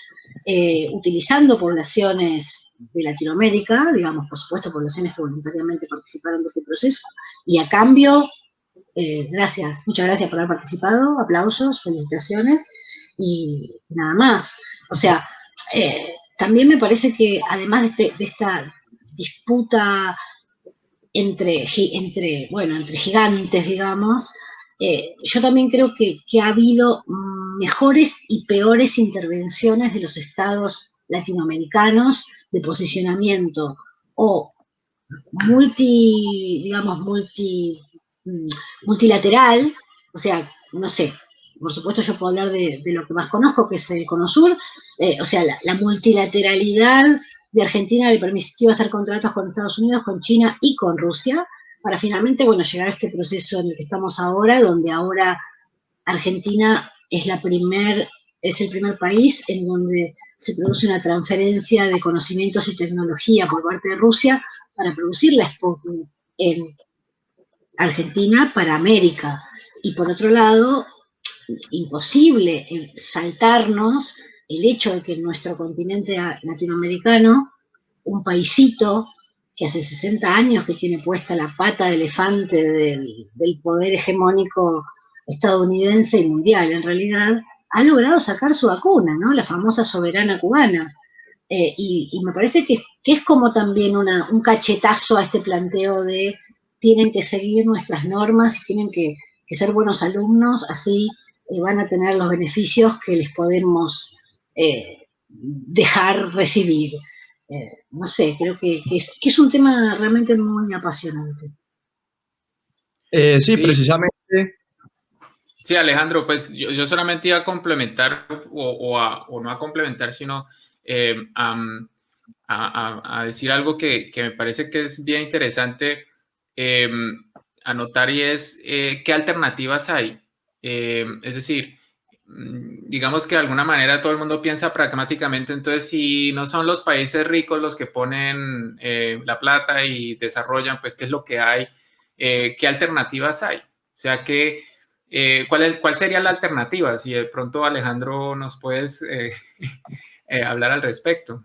utilizando poblaciones de Latinoamérica, digamos, por supuesto, poblaciones que voluntariamente participaron de ese proceso, y a cambio, muchas gracias por haber participado, aplausos, felicitaciones, y nada más. O sea, también me parece que además de esta disputa entre gigantes, digamos, yo también creo que ha habido mejores y peores intervenciones de los estados latinoamericanos de posicionamiento o multilateral, o sea, no sé, por supuesto yo puedo hablar de lo que más conozco, que es el Cono Sur, o sea, la multilateralidad de Argentina le permitió hacer contratos con Estados Unidos, con China y con Rusia, para finalmente, bueno, llegar a este proceso en el que estamos ahora, donde ahora Argentina es la primer es el primer país en donde se produce una transferencia de conocimientos y tecnología por parte de Rusia para producir la Sputnik en Argentina para América. Y por otro lado, imposible saltarnos el hecho de que en nuestro continente latinoamericano, un paisito que hace 60 años que tiene puesta la pata de elefante del poder hegemónico estadounidense y mundial, en realidad, ha logrado sacar su vacuna, ¿no? La famosa soberana cubana. Y me parece que es como también un cachetazo a este planteo de tienen que seguir nuestras normas y tienen que ser buenos alumnos, así van a tener los beneficios que les podemos dejar recibir. No sé, creo que es un tema realmente muy apasionante. Sí, precisamente. Sí, Alejandro, pues yo solamente iba a complementar, o no a complementar, sino a decir algo que me parece que es bien interesante anotar, y es qué alternativas hay. Es decir, digamos que de alguna manera todo el mundo piensa pragmáticamente, entonces si no son los países ricos los que ponen la plata y desarrollan, pues qué es lo que hay, qué alternativas hay. O sea, ¿cuál sería la alternativa? Si de pronto, Alejandro, nos puedes hablar al respecto.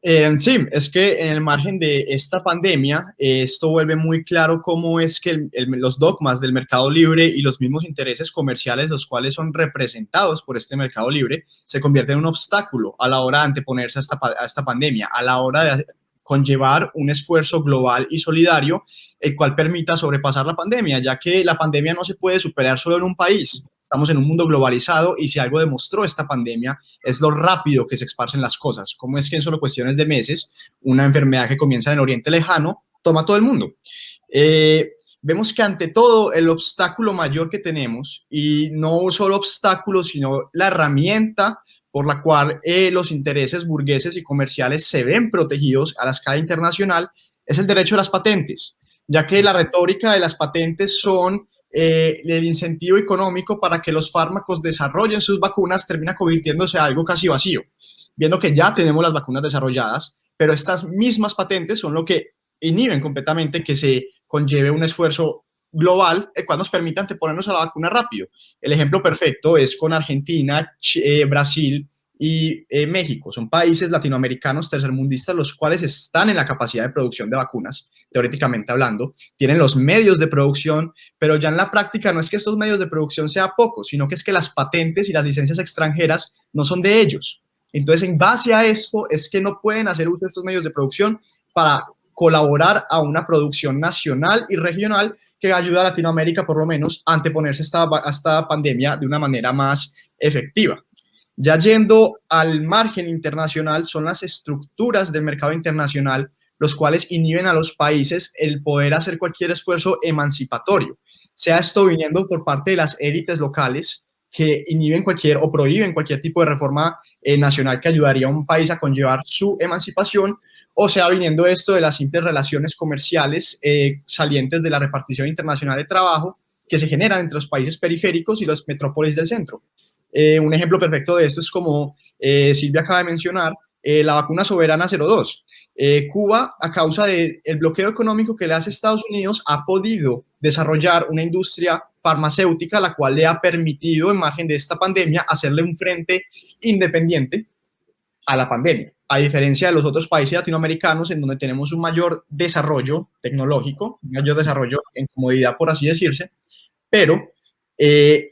Sí, es que en el margen de esta pandemia, esto vuelve muy claro cómo es que los dogmas del mercado libre y los mismos intereses comerciales, los cuales son representados por este mercado libre, se convierten en un obstáculo a la hora de anteponerse a esta pandemia, a la hora de conllevar un esfuerzo global y solidario, el cual permita sobrepasar la pandemia, ya que la pandemia no se puede superar solo en un país. Estamos en un mundo globalizado y si algo demostró esta pandemia es lo rápido que se esparcen las cosas. Cómo es que en solo cuestiones de meses una enfermedad que comienza en el Oriente Lejano toma todo el mundo. Vemos que ante todo el obstáculo mayor que tenemos, y no solo obstáculo, sino la herramienta por la cual los intereses burgueses y comerciales se ven protegidos a la escala internacional, es el derecho a las patentes, ya que la retórica de las patentes son el incentivo económico para que los fármacos desarrollen sus vacunas termina convirtiéndose en algo casi vacío, viendo que ya tenemos las vacunas desarrolladas, pero estas mismas patentes son lo que inhiben completamente que se conlleve un esfuerzo global, el cual nos permite anteponernos a la vacuna rápido. El ejemplo perfecto es con Argentina, Brasil y México. Son países latinoamericanos tercermundistas los cuales están en la capacidad de producción de vacunas, teóricamente hablando, tienen los medios de producción, pero ya en la práctica no es que estos medios de producción sean pocos, sino que es que las patentes y las licencias extranjeras no son de ellos. Entonces, en base a esto es que no pueden hacer uso de estos medios de producción para colaborar a una producción nacional y regional que ayuda a Latinoamérica, por lo menos, a anteponerse a esta pandemia de una manera más efectiva. Ya yendo al margen internacional, son las estructuras del mercado internacional los cuales inhiben a los países el poder hacer cualquier esfuerzo emancipatorio, sea esto viniendo por parte de las élites locales que inhiben o prohíben cualquier tipo de reforma nacional que ayudaría a un país a conllevar su emancipación, o sea viniendo esto de las simples relaciones comerciales salientes de la repartición internacional de trabajo que se generan entre los países periféricos y las metrópolis del centro. Un ejemplo perfecto de esto es como Silvia acaba de mencionar, la vacuna soberana 02. Cuba, a causa del bloqueo económico que le hace Estados Unidos, ha podido desarrollar una industria farmacéutica, la cual le ha permitido, en margen de esta pandemia, hacerle un frente independiente a la pandemia, a diferencia de los otros países latinoamericanos en donde tenemos un mayor desarrollo tecnológico, un mayor desarrollo en comodidad, por así decirse, pero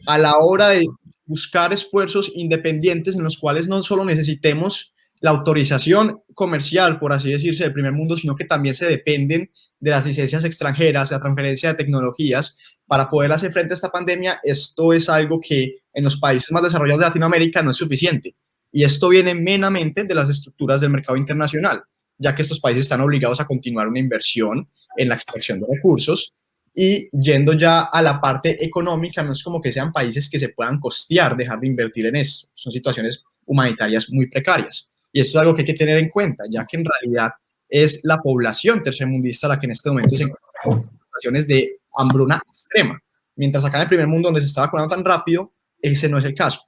a la hora de buscar esfuerzos independientes en los cuales no solo necesitemos la autorización comercial, por así decirse, del primer mundo, sino que también se dependen de las licencias extranjeras, la transferencia de tecnologías para poder hacer frente a esta pandemia. Esto es algo que en los países más desarrollados de Latinoamérica no es suficiente. Y esto viene meramente de las estructuras del mercado internacional, ya que estos países están obligados a continuar una inversión en la extracción de recursos. Y yendo ya a la parte económica, no es como que sean países que se puedan costear dejar de invertir en esto. Son situaciones humanitarias muy precarias. Y esto es algo que hay que tener en cuenta, ya que en realidad es la población tercermundista la que en este momento se encuentra en situaciones de hambruna extrema. Mientras acá en el primer mundo, donde se está vacunando tan rápido, ese no es el caso.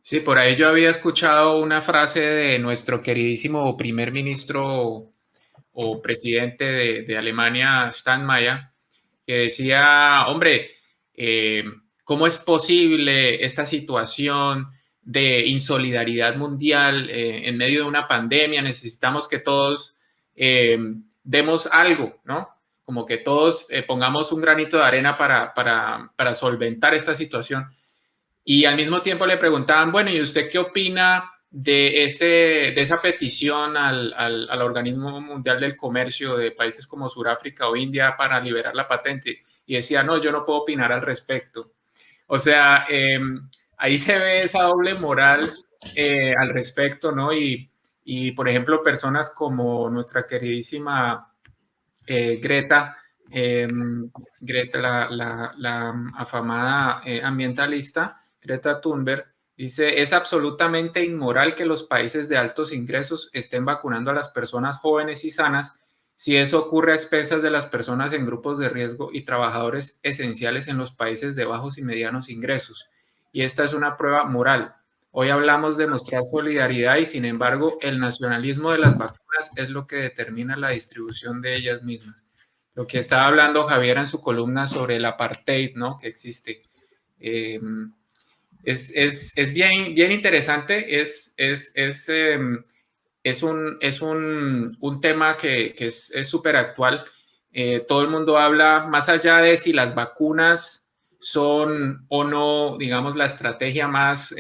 Sí, por ahí yo había escuchado una frase de nuestro queridísimo primer ministro o presidente de Alemania, Steinmeier, que decía, hombre, ¿cómo es posible esta situación de insolidaridad mundial en medio de una pandemia? Necesitamos que todos demos algo, ¿no? Como que todos pongamos un granito de arena para solventar esta situación. Y al mismo tiempo le preguntaban, bueno, ¿y usted qué opina de esa petición al Organismo Mundial del Comercio de países como Sudáfrica o India para liberar la patente? Y decía, no, yo no puedo opinar al respecto. O sea, ahí se ve esa doble moral al respecto, ¿no? Y, por ejemplo, personas como nuestra queridísima Greta, la afamada ambientalista, Greta Thunberg, dice, es absolutamente inmoral que los países de altos ingresos estén vacunando a las personas jóvenes y sanas si eso ocurre a expensas de las personas en grupos de riesgo y trabajadores esenciales en los países de bajos y medianos ingresos. Y esta es una prueba moral. Hoy hablamos de mostrar solidaridad y, sin embargo, el nacionalismo de las vacunas es lo que determina la distribución de ellas mismas. Lo que estaba hablando Javier en su columna sobre el apartheid, ¿no? Que existe. Es bien, bien interesante, es un tema que es súper actual. Todo el mundo habla, más allá de si las vacunas son o no, digamos, la estrategia más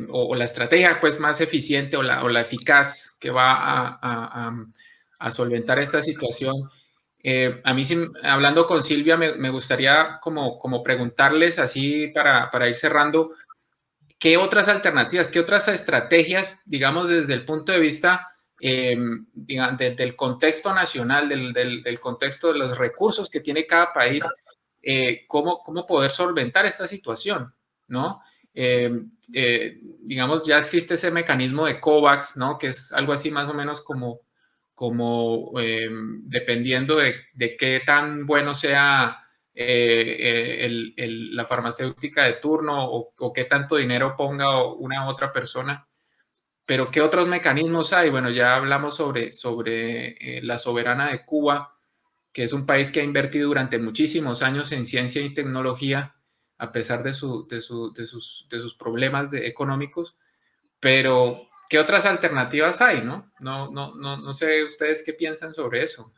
o la estrategia pues más eficiente o la eficaz que va a solventar esta situación. A mí, hablando con Silvia, me gustaría como preguntarles así para ir cerrando, ¿qué otras alternativas, qué otras estrategias, digamos, desde el punto de vista del contexto nacional, del contexto de los recursos que tiene cada país, cómo poder solventar esta situación, ¿no? Digamos, ya existe ese mecanismo de COVAX, ¿no? Que es algo así más o menos como dependiendo de qué tan bueno sea la farmacéutica de turno o qué tanto dinero ponga una u otra persona. Pero ¿qué otros mecanismos hay? Bueno, ya hablamos sobre la soberana de Cuba, que es un país que ha invertido durante muchísimos años en ciencia y tecnología, a pesar de sus problemas económicos. Pero, ¿qué otras alternativas hay, no? No sé ustedes qué piensan sobre eso.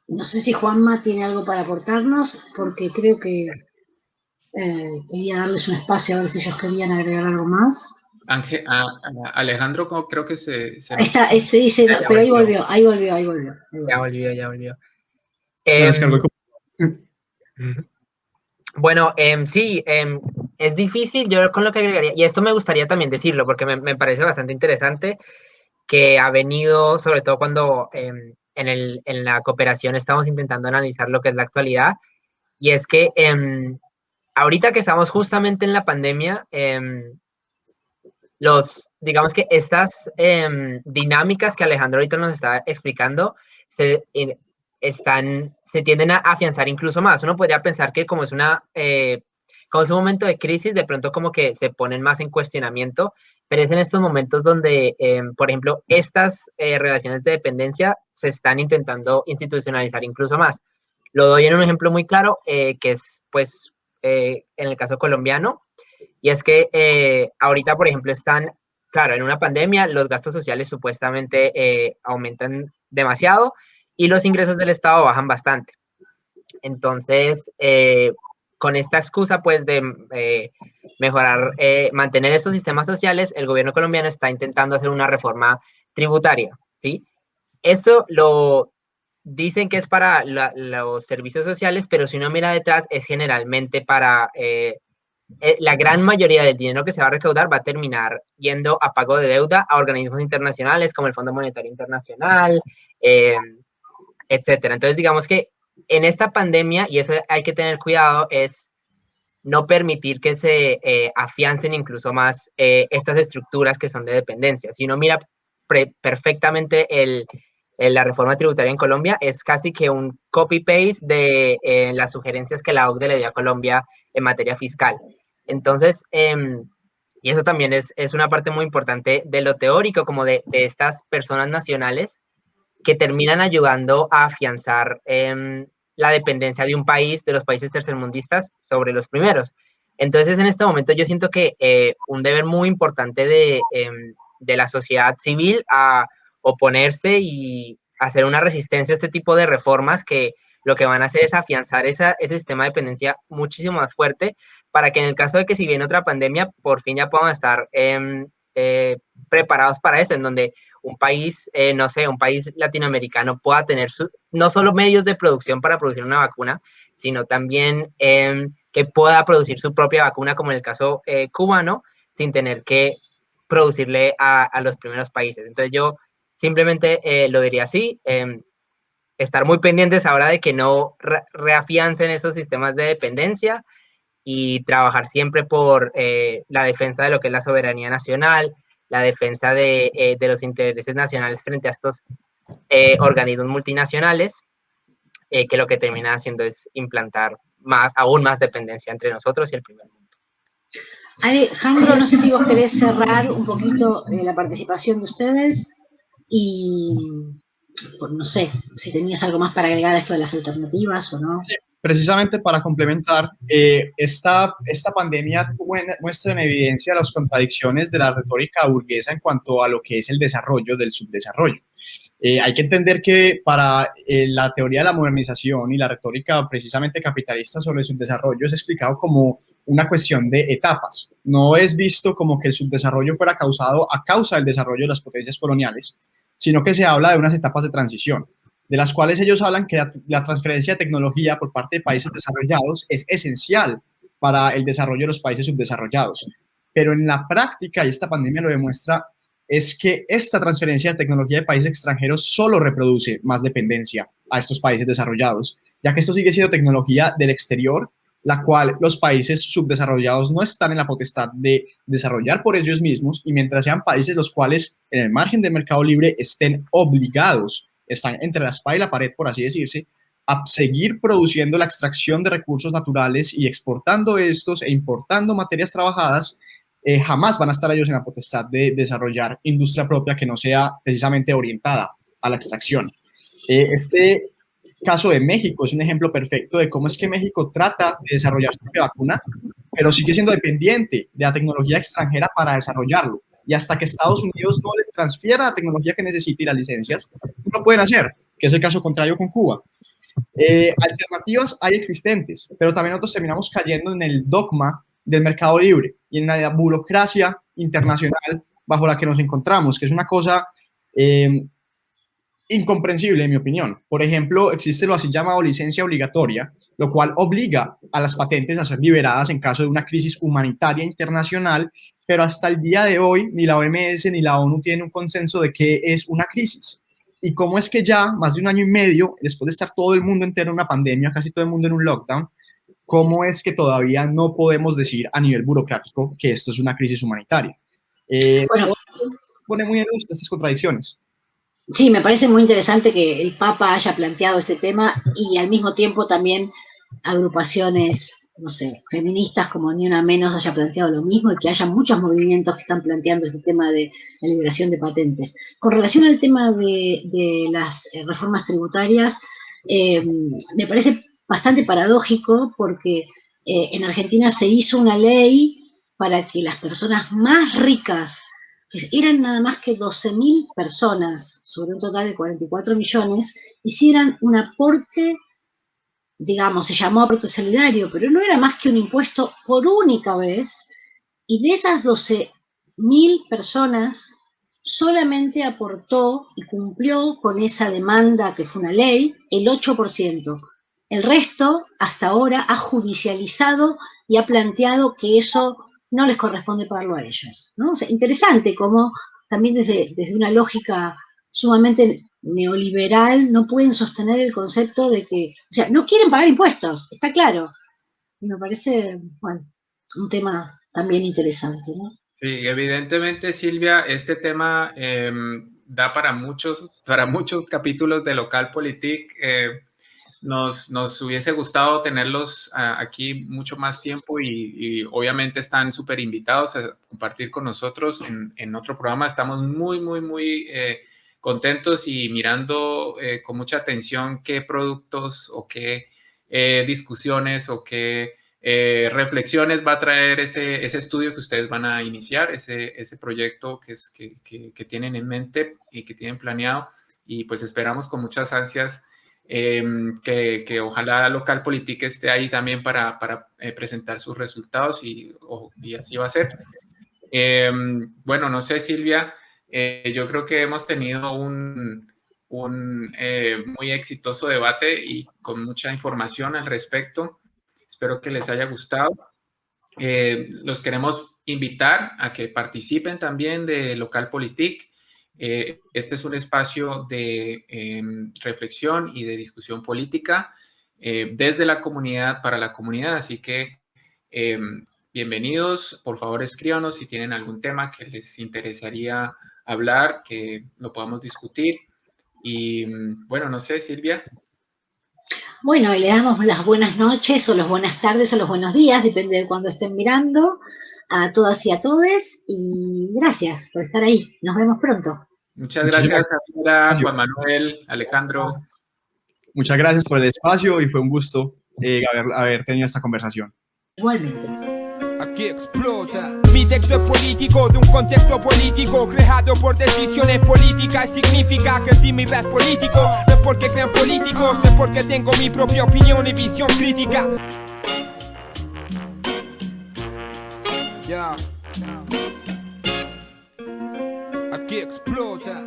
No sé si Juanma tiene algo para aportarnos, porque creo que quería darles un espacio a ver si ellos querían agregar algo más. Alejandro creo que se Está, se dice, pero ahí volvió. Ya volvió. Me descargó. Bueno, sí, es difícil, yo con lo que agregaría, y esto me gustaría también decirlo, porque me parece bastante interesante, que ha venido, sobre todo cuando en la cooperación estamos intentando analizar lo que es la actualidad, y es que ahorita que estamos justamente en la pandemia, digamos que estas dinámicas que Alejandro ahorita nos está explicando se tienden a afianzar incluso más. Uno podría pensar que como es un momento de crisis, de pronto como que se ponen más en cuestionamiento, pero es en estos momentos donde, por ejemplo, estas relaciones de dependencia se están intentando institucionalizar incluso más. Lo doy en un ejemplo muy claro, que es, pues, en el caso colombiano, y es que ahorita, por ejemplo, claro, en una pandemia, los gastos sociales supuestamente aumentan demasiado y los ingresos del Estado bajan bastante. Entonces, con esta excusa, pues, de mejorar, mantener estos sistemas sociales, el gobierno colombiano está intentando hacer una reforma tributaria, ¿sí? Esto lo dicen que es para los servicios sociales, pero si uno mira detrás, es generalmente para la gran mayoría del dinero que se va a recaudar va a terminar yendo a pago de deuda a organismos internacionales como el Fondo Monetario Internacional, etcétera. Entonces, digamos que en esta pandemia, y eso hay que tener cuidado, es no permitir que se afiancen incluso más estas estructuras que son de dependencia. Si uno mira perfectamente la reforma tributaria en Colombia es casi que un copy-paste de las sugerencias que la OCDE le dio a Colombia en materia fiscal. Entonces, y eso también es una parte muy importante de lo teórico, como de estas personas nacionales que terminan ayudando a afianzar la dependencia de un país, de los países tercermundistas, sobre los primeros. Entonces, en este momento yo siento que un deber muy importante de la sociedad civil a oponerse y hacer una resistencia a este tipo de reformas que lo que van a hacer es afianzar ese sistema de dependencia muchísimo más fuerte para que en el caso de que si viene otra pandemia, por fin ya podamos estar preparados para eso, en donde un país, no sé, un país latinoamericano pueda tener no solo medios de producción para producir una vacuna, sino también que pueda producir su propia vacuna, como en el caso cubano, sin tener que producirle a los primeros países. Entonces yo simplemente lo diría así, estar muy pendientes ahora de que no reafiancen esos sistemas de dependencia y trabajar siempre por la defensa de lo que es la soberanía nacional, la defensa de los intereses nacionales frente a estos organismos multinacionales, que lo que termina haciendo es implantar aún más dependencia entre nosotros y el primer mundo. Alejandro, no sé si vos querés cerrar un poquito la participación de ustedes y, pues, no sé, si tenías algo más para agregar a esto de las alternativas o no. Sí, precisamente para complementar, esta pandemia muestra en evidencia las contradicciones de la retórica burguesa en cuanto a lo que es el desarrollo del subdesarrollo. Hay que entender que para la teoría de la modernización y la retórica precisamente capitalista sobre el subdesarrollo es explicado como una cuestión de etapas. No es visto como que el subdesarrollo fuera causado a causa del desarrollo de las potencias coloniales, sino que se habla de unas etapas de transición, de las cuales ellos hablan que la transferencia de tecnología por parte de países desarrollados es esencial para el desarrollo de los países subdesarrollados. Pero en la práctica, y esta pandemia lo demuestra, es que esta transferencia de tecnología de países extranjeros solo reproduce más dependencia a estos países desarrollados, ya que esto sigue siendo tecnología del exterior, la cual los países subdesarrollados no están en la potestad de desarrollar por ellos mismos, y mientras sean países los cuales en el margen del mercado libre estén obligados, están entre la espada y la pared, por así decirse, a seguir produciendo la extracción de recursos naturales y exportando estos e importando materias trabajadas, jamás van a estar ellos en la potestad de desarrollar industria propia que no sea precisamente orientada a la extracción. Este caso de México es un ejemplo perfecto de cómo es que México trata de desarrollar su propia vacuna, pero sigue siendo dependiente de la tecnología extranjera para desarrollarlo. Y hasta que Estados Unidos no le transfiera la tecnología que necesita y las licencias, no lo pueden hacer, que es el caso contrario con Cuba. Alternativas hay existentes, pero también nosotros terminamos cayendo en el dogma del mercado libre y en la burocracia internacional bajo la que nos encontramos, que es una cosa incomprensible en mi opinión. Por ejemplo, existe lo así llamado licencia obligatoria, lo cual obliga a las patentes a ser liberadas en caso de una crisis humanitaria internacional, pero hasta el día de hoy ni la OMS ni la ONU tienen un consenso de qué es una crisis. Y cómo es que ya más de un año y medio, después de estar todo el mundo entero en una pandemia, casi todo el mundo en un lockdown, cómo es que todavía no podemos decir a nivel burocrático que esto es una crisis humanitaria. Bueno, pone muy en luz estas contradicciones. Sí, me parece muy interesante que el Papa haya planteado este tema y al mismo tiempo también agrupaciones, no sé, feministas como Ni Una Menos haya planteado lo mismo y que haya muchos movimientos que están planteando este tema de la liberación de patentes. Con relación al tema de las reformas tributarias, me parece bastante paradójico porque en Argentina se hizo una ley para que las personas más ricas, que eran nada más que 12.000 personas sobre un total de 44 millones, hicieran un aporte, digamos, se llamó aporte solidario, pero no era más que un impuesto por única vez, y de esas 12.000 personas solamente aportó y cumplió con esa demanda que fue una ley el 8%. El resto, hasta ahora, ha judicializado y ha planteado que eso no les corresponde pagarlo a ellos, ¿no? O sea, interesante cómo también desde una lógica sumamente neoliberal no pueden sostener el concepto de que, o sea, no quieren pagar impuestos, está claro. Y me parece, bueno, un tema también interesante, ¿no? Sí, evidentemente, Silvia, este tema da para muchos capítulos de Localpolitik. Nos hubiese gustado tenerlos aquí mucho más tiempo y obviamente están súper invitados a compartir con nosotros en otro programa. Estamos muy contentos y mirando con mucha atención qué productos o qué discusiones o qué reflexiones va a traer ese estudio que ustedes van a iniciar, ese proyecto que tienen en mente y que tienen planeado. Y pues esperamos con muchas ansias que ojalá Localpolitik esté ahí también para presentar sus resultados y así va a ser. Bueno, no sé, Silvia, yo creo que hemos tenido un muy exitoso debate y con mucha información al respecto. Espero que les haya gustado. Los queremos invitar a que participen también de Localpolitik. Este es un espacio de reflexión y de discusión política desde la comunidad para la comunidad, así que bienvenidos. Por favor, escríbanos si tienen algún tema que les interesaría hablar, que lo podamos discutir. Y bueno, no sé, Silvia. Bueno, y le damos las buenas noches o las buenas tardes o los buenos días, depende de cuándo estén mirando, a todas y a todes, y gracias por estar ahí. Nos vemos pronto. Muchas gracias, Camila, Juan Manuel, Alejandro. Muchas gracias por el espacio y fue un gusto haber tenido esta conversación. Igualmente. Aquí explota. Mi texto es político, de un contexto político creado por decisiones políticas. Significa que si mi rap es político, no es porque crean políticos, es porque tengo mi propia opinión y visión crítica. Ya. Aquí explota.